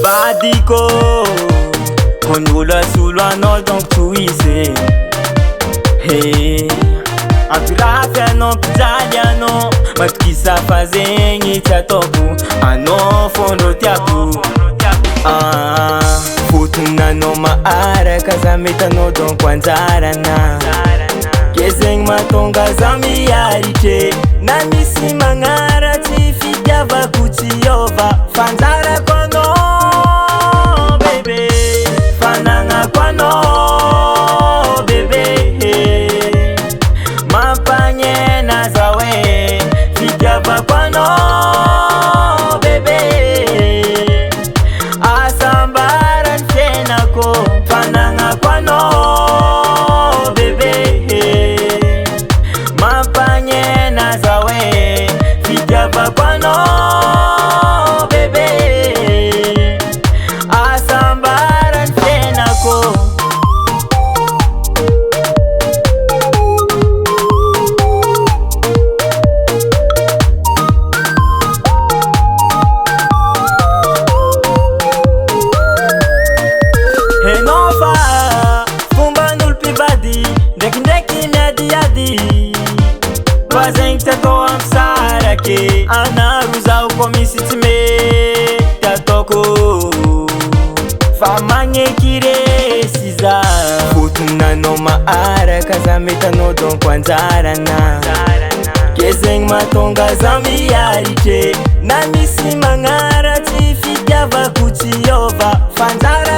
Badiko Kondola solo anao donc toise. Hey, atolafy anao mpijaly anao, matokisa fazegny tsy ataoko, anao fondro tiako. Fotony anao maharaka za mety anao donc anjarana, ke zegny mahatonga za miaritry, na misy magnaratsy fitiavako tsy hiova, fanjarako anao bebe, fanagnako anao bebe, Mampagnena za hoe fitiavako anao bebe, asambarany fiainako, fanagnako anao bebe, Mampagnena za hoe fitiavako anao bebe, asambarany fiainako. Henofa fomban'olo mpivady, ndraikindraiky miadiady, fa zegny tsy atao ampisarake, anaro zaho koa misy tsy mety ataoko, fa magneky resy za. Fotony anao maharaka za mety anao donc anjarana, ke zegny mahatonga za miaritry, na misy magnaratsy fitiavako tsy hiova, fanjara